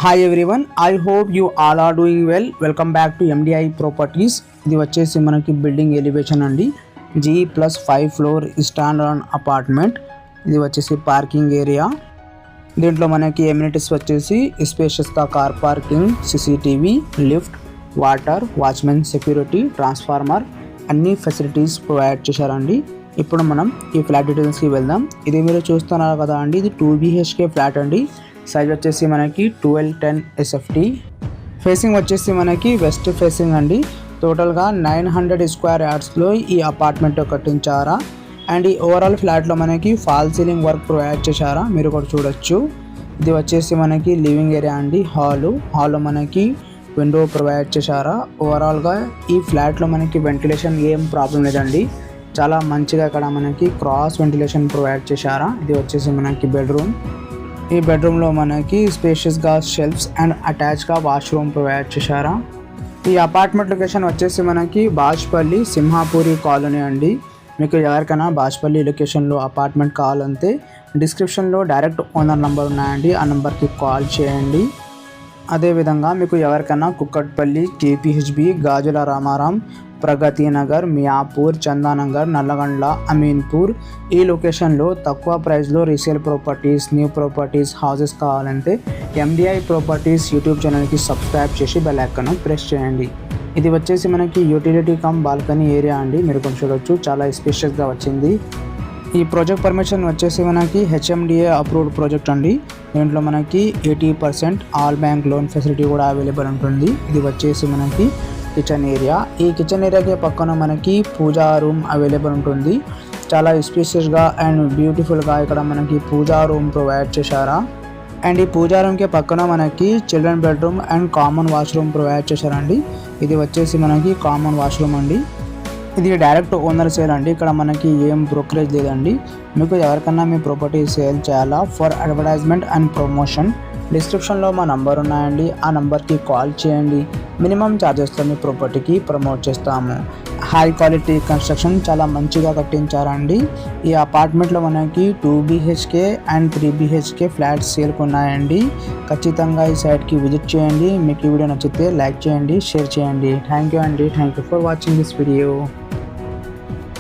Hi everyone, I hope you all are doing well. Welcome back to NDI properties. ఇది వచ్చేసి మనకి building elevation అండి. G+5 floor stand on apartment. ఇది వచ్చేసి parking area. దీంట్లో మనకి ఎమ్యూనిటీస్ వచ్చేసి స్పేషియస్గా car parking, CCTV, lift, water, watchman security, transformer అన్ని ఫెసిలిటీస్ ప్రొవైడ్ చేశారండి. ఇప్పుడు మనం ఈ ఫ్లాట్ డీటెయిల్స్కి వెళ్దాం. ఇది మీరు చూస్తున్నారు కదా అండి, ఇది 2 BHK ఫ్లాట్ అండి. సైజ్ వచ్చేసి మనకి 1210 SFT. ఫేసింగ్ వచ్చేసి మనకి వెస్ట్ ఫేసింగ్ అండి. టోటల్గా 900 స్క్వేర్ యార్డ్స్లో ఈ అపార్ట్మెంట్ కట్టించారా. అండ్ ఈ ఓవరాల్ ఫ్లాట్లో మనకి ఫాల్ సీలింగ్ వర్క్ ప్రొవైడ్ చేశారా, మీరు కూడా చూడొచ్చు. ఇది వచ్చేసి మనకి లివింగ్ ఏరియా అండి. హాల్లో మనకి విండో ప్రొవైడ్ చేశారా. ఓవరాల్గా ఈ ఫ్లాట్లో మనకి వెంటిలేషన్ ఏం ప్రాబ్లం లేదండి. చాలా మంచిగా ఇక్కడ మనకి క్రాస్ వెంటిలేషన్ ప్రొవైడ్ చేశారా. ఇది వచ్చేసి మనకి బెడ్రూమ్. ఈ బెడ్రూమ్లో మనకి స్పేషియస్గా షెల్ఫ్స్ అండ్ అటాచ్గా వాష్రూమ్ ప్రొవైడ్ చేశారా. ఈ అపార్ట్మెంట్ లొకేషన్ వచ్చేసి మనకి బాజ్పల్లి సింహాపూరి కాలనీ అండి. మీకు ఎవరికైనా బాజ్పల్లి లొకేషన్లో అపార్ట్మెంట్ కావాలంటే డిస్క్రిప్షన్లో డైరెక్ట్ ఓనర్ నెంబర్ ఉన్నాయండి, ఆ నెంబర్కి కాల్ చేయండి. అదేవిధంగా మీకు ఎవరికైనా కుక్కట్పల్లి, KPHB, గాజుల రామారాం, ప్రగతి నగర్, మియాపూర్, చందానగర్, నల్లగండ్ల, అమీన్పూర్ ఈ లొకేషన్లో తక్కువ ప్రైస్లో resale properties, new properties, houses కావాలంటే ఎండిఐ ప్రాపర్టీస్ యూట్యూబ్ ఛానల్కి సబ్స్క్రైబ్ చేసి బెల్ ఐకాన్ ప్రెస్ చేయండి. ఇది వచ్చేసి మనకి యూటిలిటీ కమ్ బాల్కనీ ఏరియా అండి. మీరు కొంచెం చూడొచ్చు, చాలా స్పేషియస్గా వచ్చింది. ఈ ప్రాజెక్ట్ పర్మిషన్ వచ్చేసి మనకి HMDA అప్రూవ్డ్ ప్రాజెక్ట్ అండి. దీంట్లో మనకి 80% ఆల్ బ్యాంక్ లోన్ ఫెసిలిటీ కూడా అవైలబుల్ ఉంటుంది. ఇది వచ్చేసి మనకి కిచెన్ ఏరియా. ఈ కిచెన్ ఏరియాకి పక్కన మనకి పూజా రూమ్ అవైలబుల్ ఉంటుంది. చాలా స్పేషియస్గా అండ్ బ్యూటిఫుల్గా ఇక్కడ మనకి పూజా రూమ్ ప్రొవైడ్ చేశారా. అండ్ ఈ పూజా రూమ్కి పక్కన మనకి children bedroom and common washroom provide చేశారండి. ఇది వచ్చేసి మనకి కామన్ వాష్రూమ్ అండి. ఇది డైరెక్ట్ ఓనర్ సేల్ అండి. ఇక్కడ మనకి ఏం బ్రోకరేజ్ లేదండి. మీకు ఎవరికన్నా మీ ప్రాపర్టీ సేల్ చేయాలా, ఫర్ అడ్వర్టైజ్మెంట్ అండ్ ప్రమోషన్ డిస్క్రిప్షన్లో మా నంబర్ ఉన్నాయండి, ఆ నెంబర్కి కాల్ చేయండి. మినిమం ఛార్జెస్తో మీ ప్రాపర్టీకి ప్రమోట్ చేస్తాము. హై క్వాలిటీ కన్స్ట్రక్షన్ చాలా మంచిగా కట్టించారండి. ఈ అపార్ట్మెంట్లో మనకి 2 BHK అండ్ 3 BHK ఫ్లాట్స్ సేల్కి ఉన్నాయండి. ఖచ్చితంగా ఈ సైట్కి విజిట్ చేయండి. మీకు ఈ వీడియో నచ్చితే లైక్ చేయండి, షేర్ చేయండి. థ్యాంక్ యూ అండి. Thank you for watching this video.